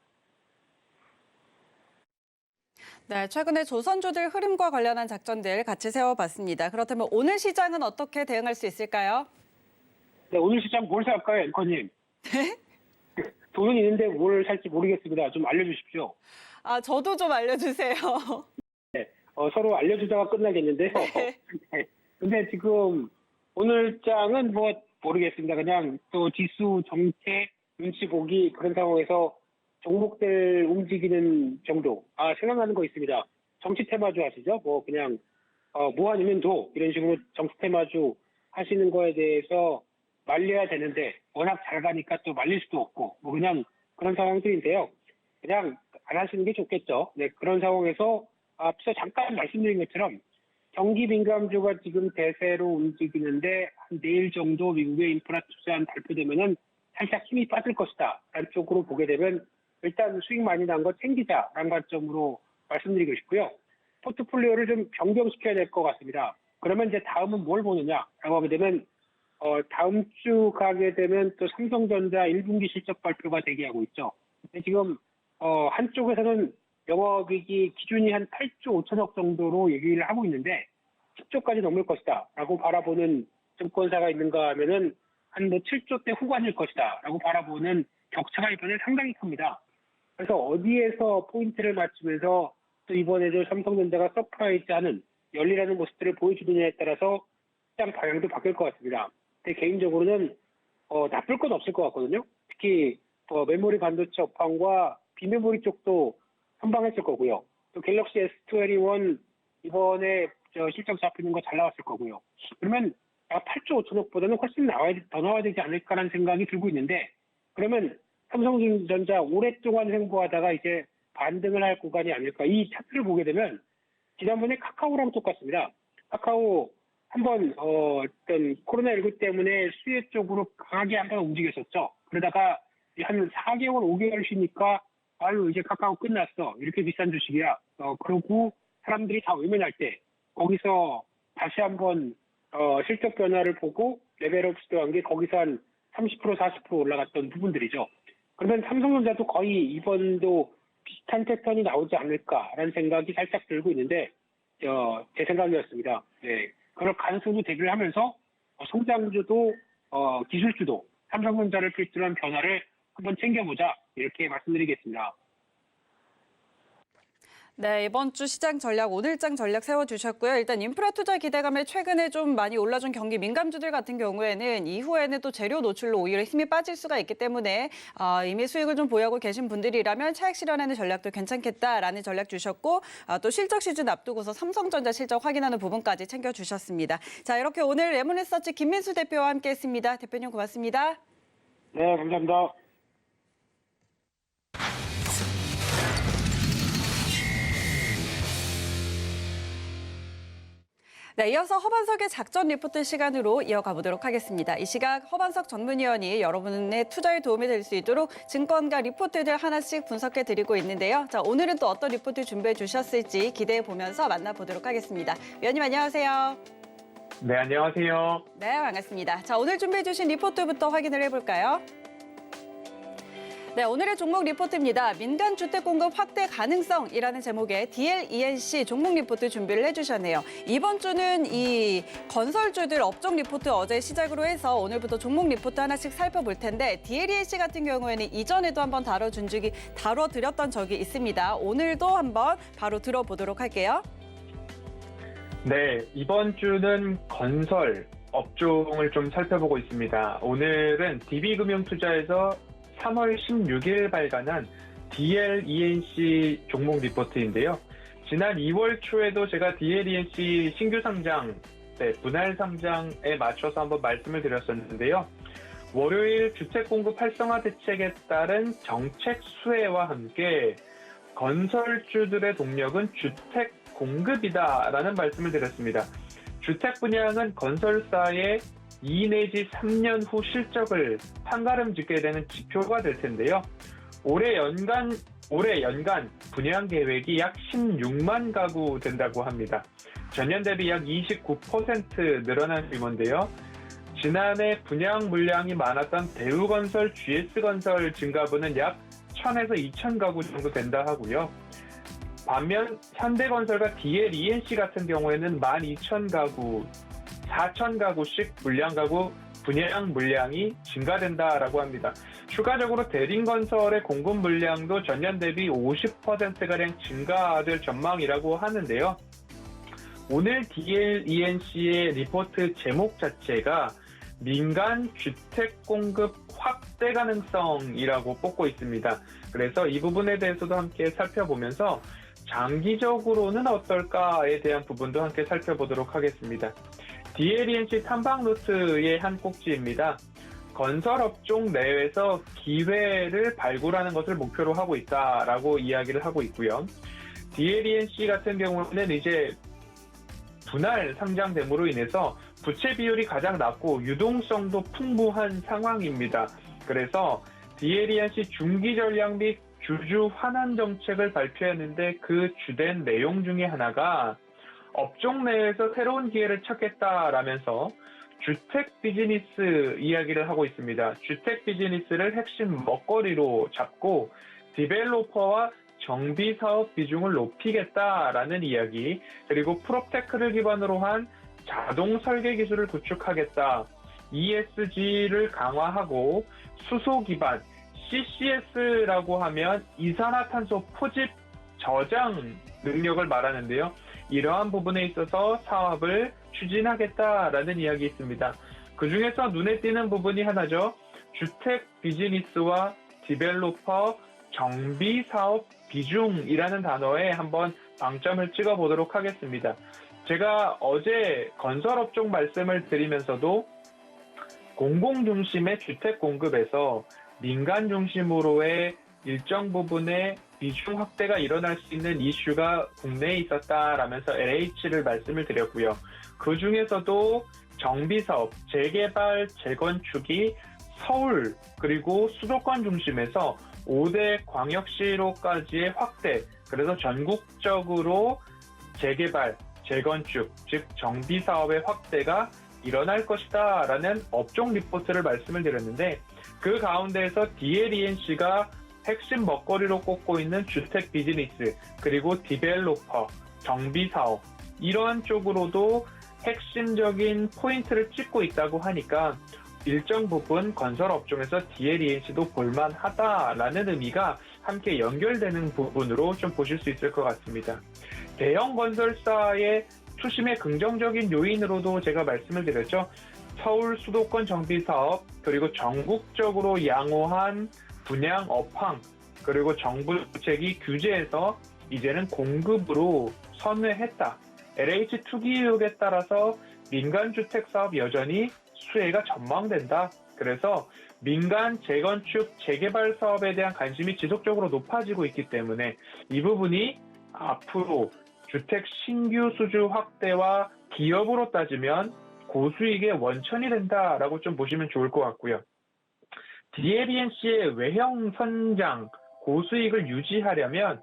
네, 최근에 조선주들 흐름과 관련한 작전들 같이 세워봤습니다. 그렇다면 오늘 시장은 어떻게 대응할 수 있을까요? 네, 오늘 시장 뭘 살까요, 앵커님? 네? 돈은 있는데 뭘 살지 모르겠습니다. 좀 알려주십시오. 저도 좀 알려주세요. 네, 서로 알려주다가 끝나겠는데요. 네, 근데 지금 오늘 장은 뭐 모르겠습니다. 그냥 또 지수 정체 눈치 보기 그런 상황에서 종목들 움직이는 정도. 생각나는 거 있습니다. 정치 테마주 하시죠? 뭐 그냥 뭐 아니면 도 이런 식으로 정치 테마주 하시는 거에 대해서 말려야 되는데 워낙 잘 가니까 또 말릴 수도 없고 뭐 그냥 그런 상황들인데요. 그냥 안 하시는 게 좋겠죠. 네, 그런 상황에서 앞서 잠깐 말씀드린 것처럼 경기 민감주가 지금 대세로 움직이는데 한 내일 정도 미국의 인프라 투자안 발표되면은 살짝 힘이 빠질 것이다 라는 쪽으로 보게 되면 일단 수익 많이 난 거 챙기자라는 관점으로 말씀드리고 싶고요. 포트폴리오를 좀 변경시켜야 될 것 같습니다. 그러면 이제 다음은 뭘 보느냐라고 하게 되면 다음 주 가게 되면 또 삼성전자 1분기 실적 발표가 대기하고 있죠. 근데 지금 한쪽에서는 영업이익이 기준이 한 8조 5천억 정도로 얘기를 하고 있는데 10조까지 넘을 것이다 라고 바라보는 증권사가 있는가 하면은 한 뭐 7조대 후반일 것이다 라고 바라보는 격차가 이번에 상당히 큽니다. 그래서 어디에서 포인트를 맞추면서 또 이번에도 삼성전자가 서프라이즈하는 열리라는 모습들을 보여주느냐에 따라서 시장 방향도 바뀔 것 같습니다. 근데 개인적으로는 나쁠 건 없을 것 같거든요. 특히 메모리 반도체 업황과 비메모리 쪽도 선방했을 거고요. 또 갤럭시 S21 이번에 실적 잡히는 거 잘 나왔을 거고요. 그러면 8조 5천억보다는 훨씬 더 나와야 되지 않을까라는 생각이 들고 있는데 그러면 삼성전자 오랫동안 횡보하다가 이제 반등을 할 구간이 아닐까. 이 차트를 보게 되면 지난번에 카카오랑 똑같습니다. 카카오 한번 어떤 코로나19 때문에 수혜 쪽으로 강하게 한번 움직였었죠. 그러다가 한 4개월, 5개월 쉬니까 아유 이제 카카오 끝났어. 이렇게 비싼 주식이야. 그러고 사람들이 다 외면할 때 거기서 다시 한번 실적 변화를 보고 레벨업 시도한 게 거기서 한 30%, 40% 올라갔던 부분들이죠. 그러면 삼성전자도 거의 이번도 비슷한 패턴이 나오지 않을까라는 생각이 살짝 들고 있는데 제 생각이었습니다. 네, 그럴 가능성도 대비를 하면서 성장주도 기술주도 삼성전자를 필두로 한 변화를 한번 챙겨보자 이렇게 말씀드리겠습니다. 네, 이번 주 시장 전략, 오늘장 전략 세워주셨고요. 일단 인프라 투자 기대감에 최근에 좀 많이 올라준 경기 민감주들 같은 경우에는 이후에는 또 재료 노출로 오히려 힘이 빠질 수가 있기 때문에 이미 수익을 좀 보유하고 계신 분들이라면 차익 실현하는 전략도 괜찮겠다라는 전략 주셨고 또 실적 시즌 앞두고서 삼성전자 실적 확인하는 부분까지 챙겨주셨습니다. 자, 이렇게 오늘 레몬리서치 김민수 대표와 함께했습니다. 대표님 고맙습니다. 네, 감사합니다. 네, 이어서 허반석의 작전 리포트 시간으로 이어가 보도록 하겠습니다. 이 시각 허반석 전문위원이 여러분의 투자에 도움이 될 수 있도록 증권가 리포트들 하나씩 분석해 드리고 있는데요. 자, 오늘은 또 어떤 리포트 준비해 주셨을지 기대해 보면서 만나보도록 하겠습니다. 위원님 안녕하세요. 네, 안녕하세요. 네, 반갑습니다. 자, 오늘 준비해 주신 리포트부터 확인을 해볼까요? 네, 오늘의 종목 리포트입니다. 민간 주택 공급 확대 가능성이라는 제목의 DLENC 종목 리포트 준비를 해주셨네요. 이번 주는 이 건설주들 업종 리포트 어제 시작으로 해서 오늘부터 종목 리포트 하나씩 살펴볼 텐데 DLENC 같은 경우에는 이전에도 한번 다뤄드렸던 적이 있습니다. 오늘도 한번 바로 들어보도록 할게요. 네, 이번 주는 건설 업종을 좀 살펴보고 있습니다. 오늘은 DB금융투자에서 3월 16일 발간한 DLENC 종목 리포트인데요. 지난 2월 초에도 제가 DLENC 신규 상장, 분할 상장에 맞춰서 한번 말씀을 드렸었는데요. 월요일 주택 공급 활성화 대책에 따른 정책 수혜와 함께 건설주들의 동력은 주택 공급이다라는 말씀을 드렸습니다. 주택 분양은 건설사의 2 내지 3년 후 실적을 판가름 짓게 되는 지표가 될 텐데요. 올해 연간 분양 계획이 약 16만 가구 된다고 합니다. 전년 대비 약 29% 늘어난 규모인데요. 지난해 분양 물량이 많았던 대우건설, GS건설 증가분은 약 1,000에서 2,000 가구 정도 된다 하고요. 반면 현대건설과 DLENC 같은 경우에는 12,000가구, 4,000가구씩 분양 물량이 증가된다라고 합니다. 추가적으로 대림건설의 공급 물량도 전년 대비 50%가량 증가될 전망이라고 하는데요. 오늘 DLENC의 리포트 제목 자체가 민간 주택 공급 확대 가능성이라고 뽑고 있습니다. 그래서 이 부분에 대해서도 함께 살펴보면서 장기적으로는 어떨까에 대한 부분도 함께 살펴보도록 하겠습니다. DLENC 탐방노트의 한 꼭지입니다. 건설업종 내에서 기회를 발굴하는 것을 목표로 하고 있다라고 이야기를 하고 있고요. DLENC 같은 경우는 이제 분할 상장됨으로 인해서 부채 비율이 가장 낮고 유동성도 풍부한 상황입니다. 그래서 DLENC 중기 전략 및 주주 환원 정책을 발표했는데 그 주된 내용 중에 하나가 업종 내에서 새로운 기회를 찾겠다라면서 주택 비즈니스 이야기를 하고 있습니다. 주택 비즈니스를 핵심 먹거리로 잡고 디벨로퍼와 정비 사업 비중을 높이겠다라는 이야기, 그리고 프롭테크를 기반으로 한 자동 설계 기술을 구축하겠다, ESG를 강화하고 수소 기반, CCS라고 하면 이산화탄소 포집 저장 능력을 말하는데요. 이러한 부분에 있어서 사업을 추진하겠다라는 이야기 있습니다. 그 중에서 눈에 띄는 부분이 하나죠. 주택 비즈니스와 디벨로퍼 정비 사업 비중이라는 단어에 한번 방점을 찍어보도록 하겠습니다. 제가 어제 건설업종 말씀을 드리면서도 공공 중심의 주택 공급에서 민간 중심으로의 일정 부분의 비중 확대가 일어날 수 있는 이슈가 국내에 있었다라면서 LH를 말씀을 드렸고요. 그 중에서도 정비사업, 재개발, 재건축이 서울 그리고 수도권 중심에서 5대 광역시로까지의 확대, 그래서 전국적으로 재개발, 재건축, 즉 정비사업의 확대가 일어날 것이다 라는 업종 리포트를 말씀을 드렸는데, 그 가운데에서 DLENC가 핵심 먹거리로 꼽고 있는 주택 비즈니스, 그리고 디벨로퍼, 정비사업, 이러한 쪽으로도 핵심적인 포인트를 찍고 있다고 하니까 일정 부분 건설 업종에서 DLENC도 볼만하다라는 의미가 함께 연결되는 부분으로 좀 보실 수 있을 것 같습니다. 대형 건설사의 투심의 긍정적인 요인으로도 제가 말씀을 드렸죠. 서울 수도권 정비사업, 그리고 전국적으로 양호한 분양 업황, 그리고 정부 정책이 규제해서 이제는 공급으로 선회했다. LH 투기 의혹에 따라서 민간주택 사업 여전히 수혜가 전망된다. 그래서 민간 재건축, 재개발 사업에 대한 관심이 지속적으로 높아지고 있기 때문에 이 부분이 앞으로 주택 신규 수주 확대와 기업으로 따지면 고수익의 원천이 된다라고 좀 보시면 좋을 것 같고요. DLENC의 외형 선장, 고수익을 유지하려면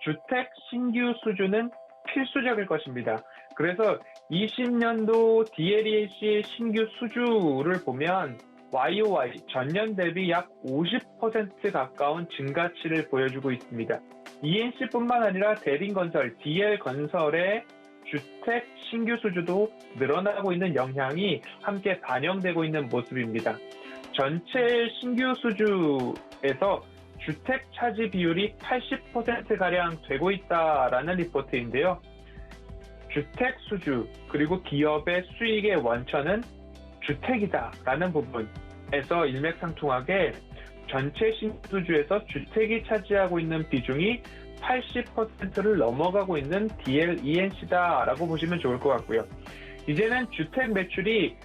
주택 신규 수주는 필수적일 것입니다. 그래서 20년도 DLENC의 신규 수주를 보면 YOY 전년 대비 약 50% 가까운 증가치를 보여주고 있습니다. ENC뿐만 아니라 대림건설, DL건설의 주택 신규 수주도 늘어나고 있는 영향이 함께 반영되고 있는 모습입니다. 전체 신규 수주에서 주택 차지 비율이 80%가량 되고 있다라는 리포트인데요. 주택 수주 그리고 기업의 수익의 원천은 주택이다라는 부분에서 일맥상통하게 전체 신규 수주에서 주택이 차지하고 있는 비중이 80%를 넘어가고 있는 DLENC다라고 보시면 좋을 것 같고요. 이제는 주택 매출이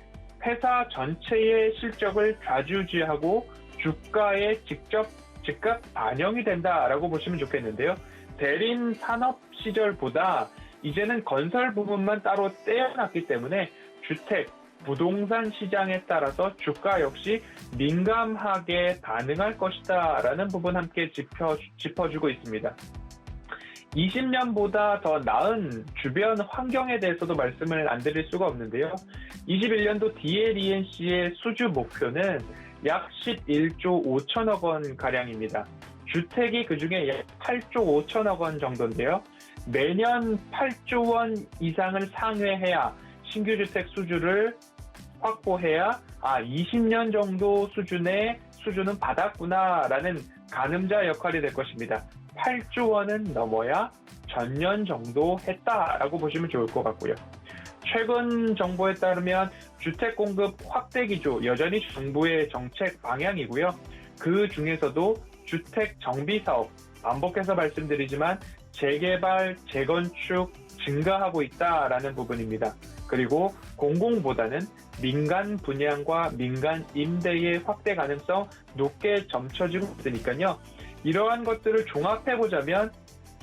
회사 전체의 실적을 좌지우지하고 주가에 직접 즉각 반영이 된다라고 보시면 좋겠는데요. 대림 산업 시절보다 이제는 건설 부분만 따로 떼어놨기 때문에 주택, 부동산 시장에 따라서 주가 역시 민감하게 반응할 것이다라는 부분 함께 짚어주고 있습니다. 20년보다 더 나은 주변 환경에 대해서도 말씀을 안 드릴 수가 없는데요. 21년도 DLENC의 수주 목표는 약 11조 5천억 원 가량입니다. 주택이 그중에 약 8조 5천억 원 정도인데요. 매년 8조 원 이상을 상회해야 신규 주택 수주를 확보해야 20년 정도 수준의 수주는 받았구나라는 가늠자 역할이 될 것입니다. 8조 원은 넘어야 전년 정도 했다라고 보시면 좋을 것 같고요. 최근 정보에 따르면 주택 공급 확대 기조 여전히 정부의 정책 방향이고요. 그 중에서도 주택 정비 사업 반복해서 말씀드리지만 재개발, 재건축 증가하고 있다라는 부분입니다. 그리고 공공보다는 민간 분양과 민간 임대의 확대 가능성 높게 점쳐지고 있으니까요. 이러한 것들을 종합해보자면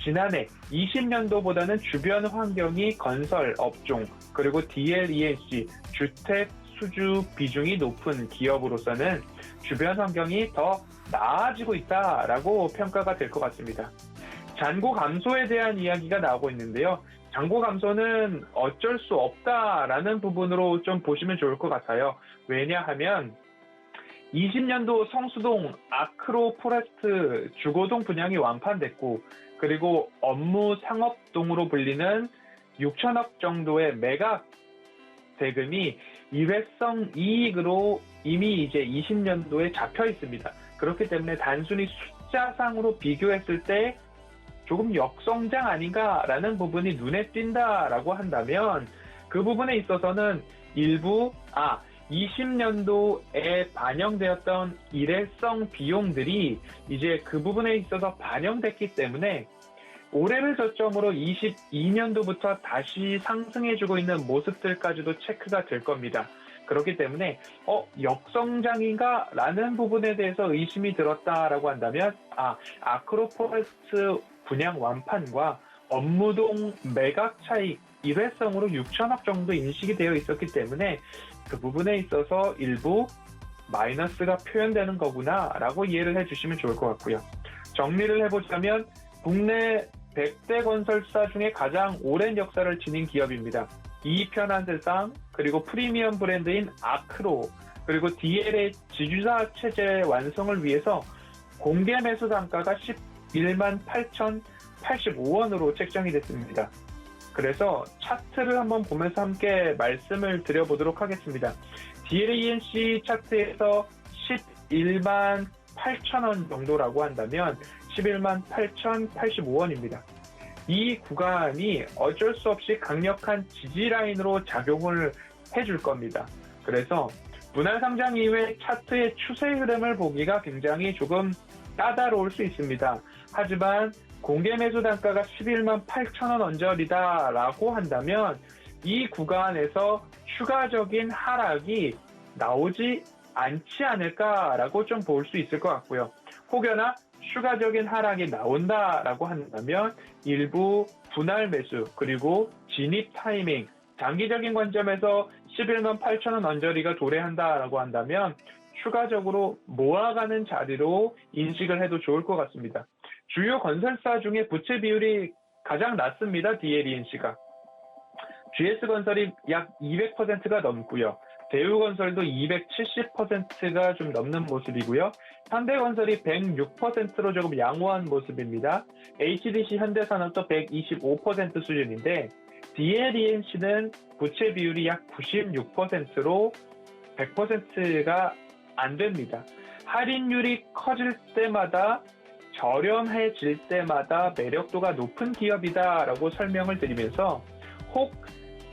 지난해 20년도보다는 주변 환경이 건설, 업종, 그리고 DLENC, 주택 수주 비중이 높은 기업으로서는 주변 환경이 더 나아지고 있다라고 평가가 될 것 같습니다. 잔고 감소에 대한 이야기가 나오고 있는데요. 잔고 감소는 어쩔 수 없다라는 부분으로 좀 보시면 좋을 것 같아요. 왜냐하면 20년도 성수동 아크로포레스트 주거동 분양이 완판됐고 그리고 업무 상업동으로 불리는 6천억 정도의 매각 대금이 일회성 이익으로 이미 이제 20년도에 잡혀 있습니다. 그렇기 때문에 단순히 숫자상으로 비교했을 때 조금 역성장 아닌가라는 부분이 눈에 띈다라고 한다면 그 부분에 있어서는 일부 20년도에 반영되었던 일회성 비용들이 이제 그 부분에 있어서 반영됐기 때문에 올해를 저점으로 22년도부터 다시 상승해주고 있는 모습들까지도 체크가 될 겁니다. 그렇기 때문에 역성장인가? 라는 부분에 대해서 의심이 들었다라고 한다면 아크로포레스트 분양 완판과 업무동 매각 차익 일회성으로 6천억 정도 인식이 되어 있었기 때문에 그 부분에 있어서 일부 마이너스가 표현되는 거구나 라고 이해를 해주시면 좋을 것 같고요. 정리를 해보자면 국내 100대 건설사 중에 가장 오랜 역사를 지닌 기업입니다. 이익 편한 세상, 그리고 프리미엄 브랜드인 아크로, 그리고 DL의 지주사 체제 완성을 위해서 공개 매수 단가가 11만 8,085원으로 책정이 됐습니다. 그래서 차트를 한번 보면서 함께 말씀을 드려보도록 하겠습니다. DLENC 차트에서 11만 8천원 정도라고 한다면 11만 8,085원입니다. 이 구간이 어쩔 수 없이 강력한 지지 라인으로 작용을 해줄 겁니다. 그래서 분할 상장 이후에 차트의 추세 흐름을 보기가 굉장히 조금 까다로울 수 있습니다. 하지만 공개 매수 단가가 11만 8천원 언저리다라고 한다면 이 구간에서 추가적인 하락이 나오지 않지 않을까라고 좀 볼 수 있을 것 같고요. 혹여나 추가적인 하락이 나온다라고 한다면 일부 분할 매수 그리고 진입 타이밍 장기적인 관점에서 11만 8천원 언저리가 도래한다라고 한다면 추가적으로 모아가는 자리로 인식을 해도 좋을 것 같습니다. 주요 건설사 중에 부채 비율이 가장 낮습니다. DLENC가. GS건설이 약 200%가 넘고요. 대우건설도 270%가 좀 넘는 모습이고요. 현대건설이 106%로 조금 양호한 모습입니다. HDC 현대산업도 125% 수준인데 DLENC는 부채 비율이 약 96%로 100%가 안 됩니다. 할인율이 커질 때마다 저렴해질 때마다 매력도가 높은 기업이다라고 설명을 드리면서 혹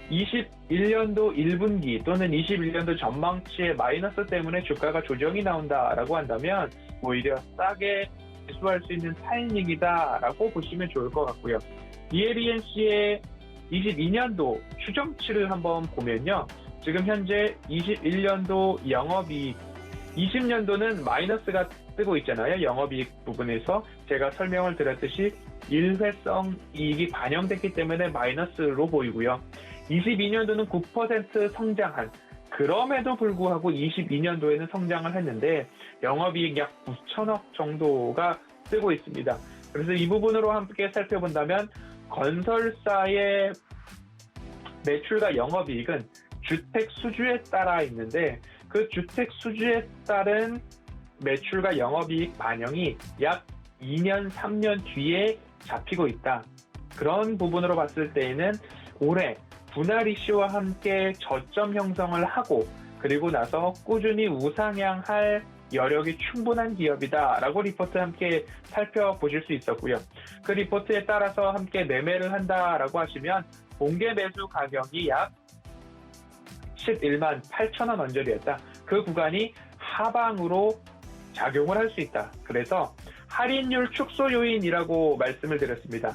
21년도 1분기 또는 21년도 전망치의 마이너스 때문에 주가가 조정이 나온다라고 한다면 오히려 싸게 매수할 수 있는 타이밍이다라고 보시면 좋을 것 같고요. DLENC의 22년도 추정치를 한번 보면요. 지금 현재 21년도 영업이익, 20년도는 마이너스가 뜨고 있잖아요. 영업이익 부분에서 제가 설명을 드렸듯이 일회성 이익이 반영됐기 때문에 마이너스로 보이고요. 22년도는 9% 성장한, 그럼에도 불구하고 22년도에는 성장을 했는데 영업이익 약 9천억 정도가 뜨고 있습니다. 그래서 이 부분으로 함께 살펴본다면 건설사의 매출과 영업이익은 주택 수주에 따라 있는데 그 주택 수주에 따른 매출과 영업이익 반영이 약 2년, 3년 뒤에 잡히고 있다. 그런 부분으로 봤을 때에는 올해 분할 이슈와 함께 저점 형성을 하고 그리고 나서 꾸준히 우상향할 여력이 충분한 기업이다라고 리포트 함께 살펴보실 수 있었고요. 그 리포트에 따라서 함께 매매를 한다라고 하시면 공개 매수 가격이 약 11만 8천 원 언저리였다. 그 구간이 하방으로 작용을 할 수 있다. 그래서 할인율 축소 요인이라고 말씀을 드렸습니다.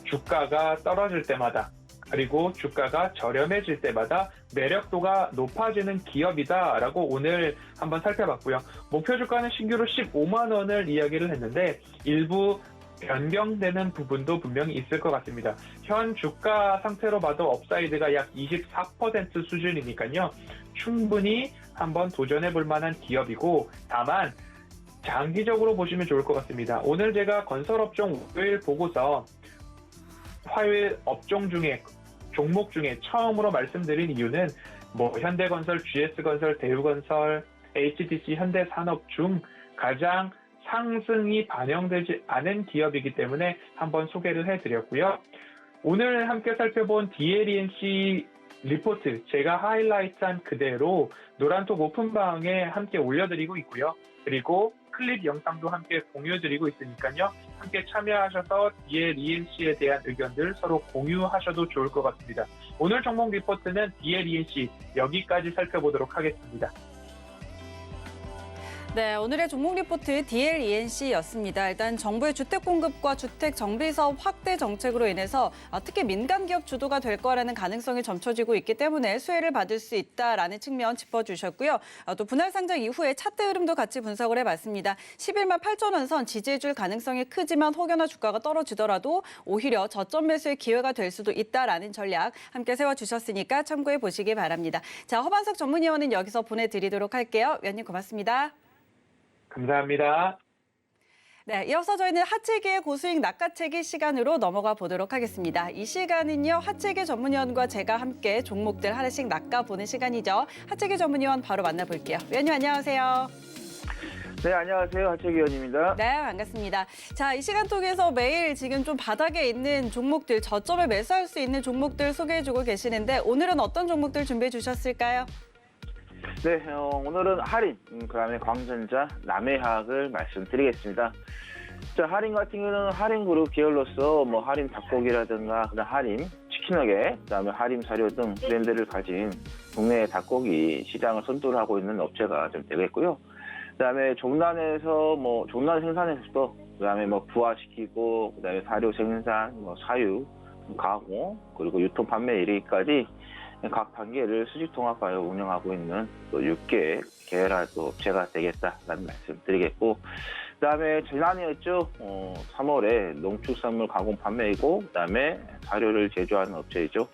주가가 떨어질 때마다 그리고 주가가 저렴해질 때마다 매력도가 높아지는 기업이다라고 오늘 한번 살펴봤고요. 목표 주가는 신규로 15만 원을 이야기를 했는데 일부 변경되는 부분도 분명히 있을 것 같습니다. 현 주가 상태로 봐도 업사이드가 약 24% 수준이니까요. 충분히 한번 도전해 볼 만한 기업이고 다만 장기적으로 보시면 좋을 것 같습니다. 오늘 제가 건설업종 월요일 보고서 화요일 업종 중에 종목 중에 처음으로 말씀드린 이유는 현대건설, GS건설, 대우건설, HDC, 현대산업 중 가장 상승이 반영되지 않은 기업이기 때문에 한번 소개를 해드렸고요. 오늘 함께 살펴본 DLENC 리포트 제가 하이라이트한 그대로 노란톡 오픈방에 함께 올려드리고 있고요. 그리고 클립 영상도 함께 공유드리고 있으니까요. 함께 참여하셔서 DLENC에 대한 의견들 서로 공유하셔도 좋을 것 같습니다. 오늘 종목 리포트는 DLENC 여기까지 살펴보도록 하겠습니다. 네, 오늘의 종목 리포트 DLENC였습니다. 일단 정부의 주택 공급과 주택 정비 사업 확대 정책으로 인해서 특히 민간 기업 주도가 될 거라는 가능성이 점쳐지고 있기 때문에 수혜를 받을 수 있다라는 측면 짚어주셨고요. 또 분할 상장 이후에 차트 흐름도 같이 분석을 해봤습니다. 11만 8천 원 선 지지해줄 가능성이 크지만 혹여나 주가가 떨어지더라도 오히려 저점 매수의 기회가 될 수도 있다라는 전략 함께 세워주셨으니까 참고해 보시기 바랍니다. 자, 허반석 전문위원은 여기서 보내드리도록 할게요. 위원님 고맙습니다. 감사합니다. 네, 이어서 저희는 하체기의 고수익 낚아채기 시간으로 넘어가 보도록 하겠습니다. 이 시간은요, 하체기 전문위원과 제가 함께 종목들 하나씩 낚아보는 시간이죠. 하체기 전문위원 바로 만나볼게요. 위원님 안녕하세요. 네, 안녕하세요. 하채기 의원입니다. 네, 반갑습니다. 자, 이 시간 통해서 매일 지금 좀 바닥에 있는 종목들, 저점을 매수할 수 있는 종목들 소개해주고 계시는데 오늘은 어떤 종목들 준비해 주셨을까요? 네, 오늘은 할인, 그다음에 광전자, 남해화학을 말씀드리겠습니다. 자, 할인 같은 경우는 할인그룹 계열로서 할인 닭고기라든가 그다음 할인 치킨너겟, 그다음에 할인 사료 등 브랜드를 가진 국내 닭고기 시장을 선도하고 있는 업체가 좀 되겠고요. 그다음에 종란에서 종란 생산에서도 그다음에 부화시키고 그다음에 사료 생산, 사육, 가공 그리고 유통 판매 1위까지 각 단계를 수직 통합하여 운영하고 있는 또 6개 계열화 업체가 되겠다라는 말씀 드리겠고, 그다음에 지난해였죠. 3월에 농축산물 가공 판매이고 그다음에 사료를 제조하는 업체이죠.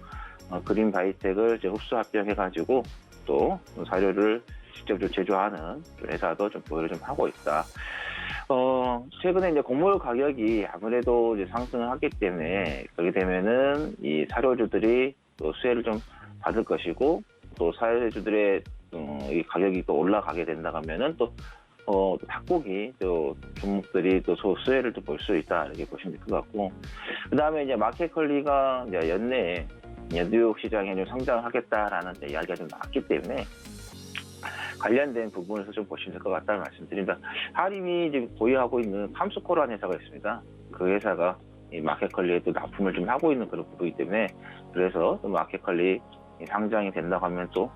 그린바이텍을 이제 흡수 합병해가지고 또 사료를 직접 좀 제조하는 회사도 좀 보유를 좀 하고 있다. 최근에 이제 곡물 가격이 아무래도 이제 상승을 하기 때문에 그렇게 되면은 이 사료주들이 또 수혜를 좀 받을 것이고 또 사료주들의 이 가격이 또 올라가게 된다 하면은 또 닭고기 또 종목들이 또 수혜를 또 볼 수 있다 이렇게 보시면 될 것 같고, 그 다음에 이제 마켓컬리가 이제 연내에 뉴욕 시장에 좀 상장하겠다라는 이야기가 좀 나왔기 때문에 관련된 부분에서 좀 보시면 될 것 같다는 말씀드립니다. 하림이 지금 보유하고 있는 팜스코라는 회사가 있습니다. 그 회사가 이 마켓컬리에 또 납품을 좀 하고 있는 그런 부분이기 때문에, 그래서 또 마켓컬리 상장이 된다고 하면 또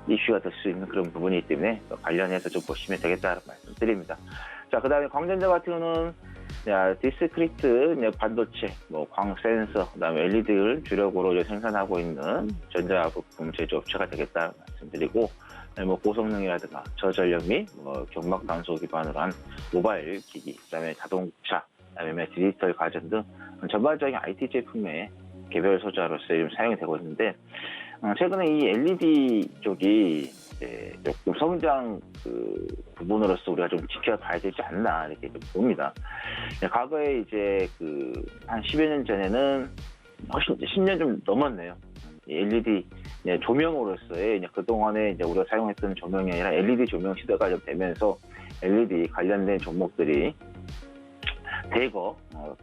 이슈가 될 수 있는 그런 부분이기 때문에 관련해서 좀 보시면 되겠다는 말씀드립니다. 자, 그 다음에 광전자 같은 경우는 디스크리트 반도체, 광 센서, 그다음에 LED를 주력으로 이제 생산하고 있는 전자부품 제조업체가 되겠다 말씀드리고, 고성능이라든가 저전력 및 경막 단소 기반으로 한 모바일 기기, 그다음에 자동차, 그다음에 디지털 가전 등 전반적인 IT 제품의 개별 소자로서 지금 사용이 되고 있는데, 최근에 이 LED 쪽이 조금 성장 부분으로서 우리가 좀 지켜봐야 되지 않나 이렇게 좀 봅니다. 과거에 이제 한 10여 년 전에는 훨씬 10년 좀 넘었네요. LED 조명으로서의 그동안에 이제 우리가 사용했던 조명이 아니라 LED 조명 시대가 좀 되면서 LED 관련된 종목들이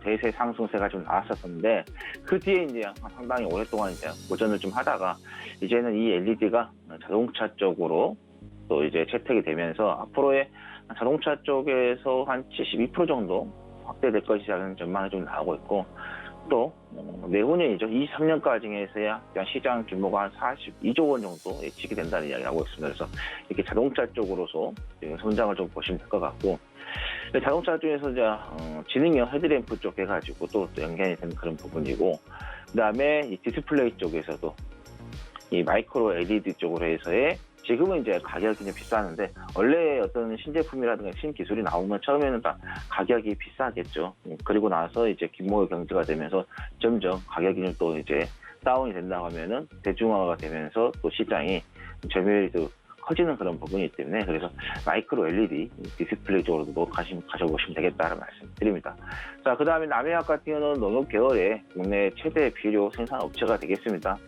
대세 상승세가 좀 나왔었는데, 그 뒤에 이제 상당히 오랫동안 이제 고전을 좀 하다가 이제는 이 LED가 자동차 쪽으로 또 이제 채택이 되면서 앞으로의 자동차 쪽에서 한 72% 정도 확대될 것이라는 전망이 좀 나오고 있고, 또 내후년이죠. 23년까지에서야 시장 규모가 한 42조 원 정도 예측이 된다는 이야기를 하고 있습니다. 그래서 이렇게 자동차 쪽으로서 성장을 좀 보시면 될 것 같고, 자동차 쪽에서 이제 지능형 헤드램프 쪽 해가지고 또 연관이 되는 그런 부분이고, 그 다음에 이 디스플레이 쪽에서도 이 마이크로 LED 쪽으로 해서의 지금은 이제 가격이 좀 비싸는데, 원래 어떤 신제품이라든가 신기술이 나오면 처음에는 다 가격이 비싸겠죠. 그리고 나서 이제 규모의 경제가 되면서 점점 가격이 또 이제 다운이 된다고 하면은 대중화가 되면서 또 시장이 점유율이 또 커지는 그런 부분이기 때문에, 그래서 마이크로 LED 디스플레이 쪽으로도 가져보시면 되겠다는 말씀드립니다. 자, 그 다음에 남해학 같은 경우는 농협 계열의 국내 최대 비료 생산 업체가 되겠습니다.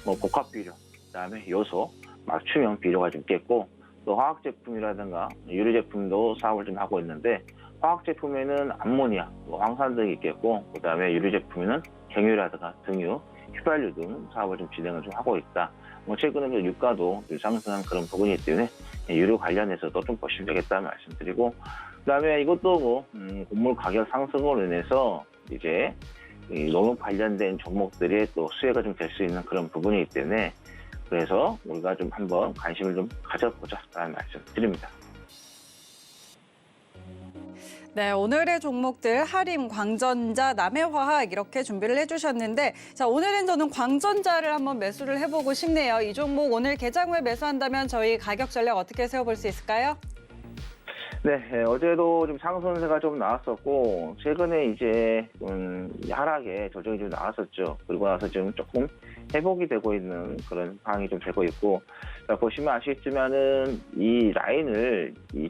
복합 비료, 그 다음에 요소, 맞춤형 비료가 좀 있겠고, 또 화학 제품이라든가 유리 제품도 사업을 좀 하고 있는데, 화학 제품에는 암모니아, 황산 등이 있겠고, 그 다음에 유리 제품에는 경유라든가 등유, 휘발유 등 사업을 좀 진행을 좀 하고 있다. 최근에 유가도 좀 상승한 그런 부분이기 때문에 유료 관련해서도 좀 보시면 되겠다는 말씀드리고, 그 다음에 이것도 곡물 가격 상승으로 인해서 이제 농업 관련된 종목들이 또 수혜가 좀 될 수 있는 그런 부분이기 때문에, 그래서 우리가 좀 한번 관심을 좀 가져보자라는 말씀드립니다. 네, 오늘의 종목들 하림, 광전자, 남해화학 이렇게 준비를 해주셨는데, 자, 오늘은 저는 광전자를 한번 매수를 해보고 싶네요. 이 종목 오늘 개장 후에 매수한다면 저희 가격 전략 어떻게 세워볼 수 있을까요? 네, 어제도 좀 상승세가 좀 나왔었고, 최근에 이제 하락에 조정이 좀 나왔었죠. 그리고 나서 지금 조금 회복이 되고 있는 그런 상황이 좀 되고 있고, 자, 보시면 아시겠지만은 이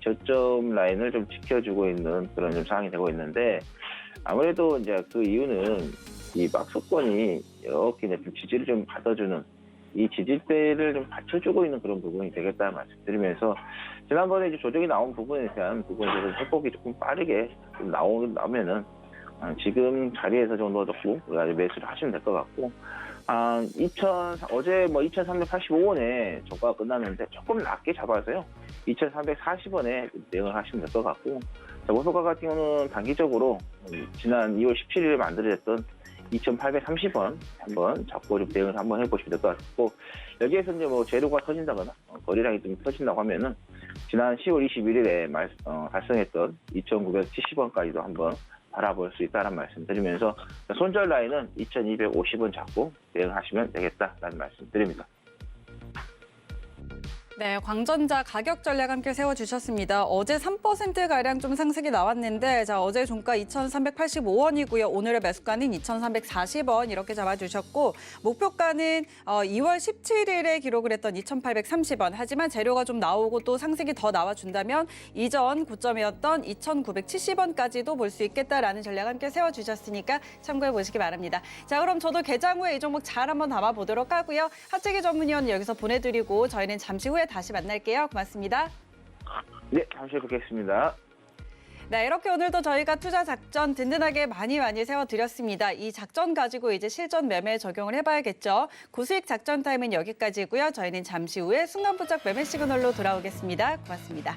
저점 라인을 좀 지켜주고 있는 그런 좀 상황이 되고 있는데, 아무래도 이제 그 이유는 이 박스권이 이렇게 좀 지지를 좀 받아주는, 이 지지대를 좀 받쳐주고 있는 그런 부분이 되겠다는 말씀드리면서, 지난번에 이제 조정이 나온 부분에 대한 부분에 대해서 회복이 조금 빠르게 좀 나오면은 지금 자리에서 정도 조금 우리가 매수를 하시면 될 것 같고, 어제 2,385원에 저가가 끝났는데 조금 낮게 잡아서요. 2,340원에 대응을 하시면 될 것 같고, 모소가 같은 경우는 단기적으로 지난 2월 17일에 만들어졌던 2,830원 한번 잡고 좀 대응을 한번 해보시면 될 것 같고, 여기에서 이제 재료가 터진다거나 거래량이 좀 터진다고 하면은 지난 10월 21일에 달성했던 2,970원까지도 한번 바라볼 수 있다는 말씀 드리면서, 손절 라인은 2,250원 잡고 대응하시면 되겠다라는 말씀 드립니다. 네, 광전자 가격 전략 함께 세워주셨습니다. 어제 3%가량 좀 상승이 나왔는데, 자, 어제 종가 2,385원이고요. 오늘의 매수가는 2,340원 이렇게 잡아주셨고, 목표가는 2월 17일에 기록을 했던 2,830원. 하지만 재료가 좀 나오고 또 상승이 더 나와준다면 이전 고점이었던 2,970원까지도 볼 수 있겠다라는 전략 함께 세워주셨으니까 참고해 보시기 바랍니다. 자, 그럼 저도 개장 후에 이 종목 잘 한번 담아보도록 하고요. 하재기 전문위원 여기서 보내드리고 저희는 잠시 후에 다시 만날게요. 고맙습니다. 네, 잠시 후에 뵙겠습니다. 네, 이렇게 오늘도 저희가 투자 작전 든든하게 많이 세워드렸습니다. 이 작전 가지고 이제 실전 매매 적용을 해봐야겠죠. 고수익 작전 타임은 여기까지고요. 저희는 잠시 후에 순간부적 매매 시그널로 돌아오겠습니다. 고맙습니다.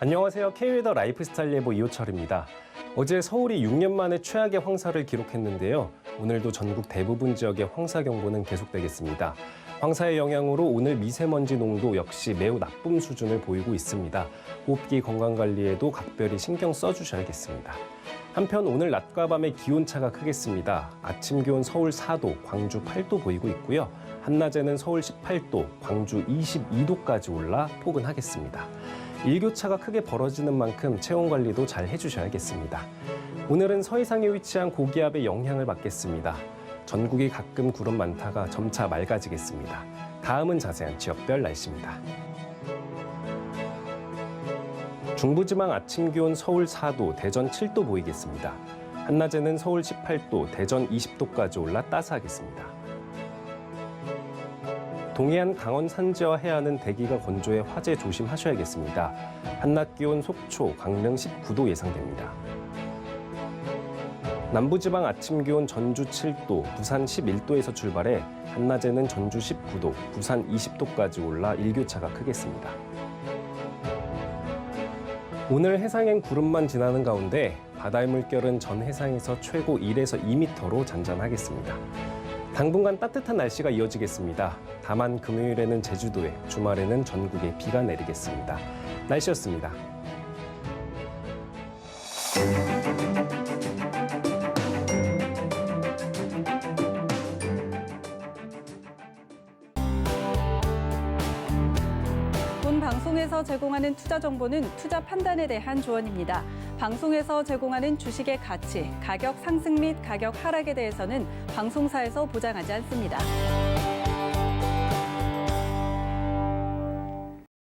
안녕하세요. K웨더 라이프스타일 예보 이호철입니다. 어제 서울이 6년 만에 최악의 황사를 기록했는데요. 오늘도 전국 대부분 지역의 황사 경보는 계속되겠습니다. 황사의 영향으로 오늘 미세먼지 농도 역시 매우 나쁨 수준을 보이고 있습니다. 호흡기 건강관리에도 각별히 신경 써주셔야겠습니다. 한편 오늘 낮과 밤의 기온차가 크겠습니다. 아침 기온 서울 4도, 광주 8도 보이고 있고요. 한낮에는 서울 18도, 광주 22도까지 올라 포근하겠습니다. 일교차가 크게 벌어지는 만큼 체온 관리도 잘 해주셔야겠습니다. 오늘은 서해상에 위치한 고기압의 영향을 받겠습니다. 전국이 가끔 구름 많다가 점차 맑아지겠습니다. 다음은 자세한 지역별 날씨입니다. 중부지방 아침 기온 서울 4도, 대전 7도 보이겠습니다. 한낮에는 서울 18도, 대전 20도까지 올라 따스하겠습니다. 동해안 강원 산지와 해안은 대기가 건조해 화재 조심하셔야겠습니다. 한낮 기온 속초, 강릉 19도 예상됩니다. 남부지방 아침 기온 전주 7도, 부산 11도에서 출발해 한낮에는 전주 19도, 부산 20도까지 올라 일교차가 크겠습니다. 오늘 해상엔 구름만 지나는 가운데 바다의 물결은 전 해상에서 최고 1에서 2m로 잔잔하겠습니다. 당분간 따뜻한 날씨가 이어지겠습니다. 다만 금요일에는 제주도에, 주말에는 전국에 비가 내리겠습니다. 날씨였습니다. 본 방송에서 제공하는 투자 정보는 투자 판단에 대한 조언입니다. 방송에서 제공하는 주식의 가치, 가격 상승 및 가격 하락에 대해서는 방송사에서 보장하지 않습니다.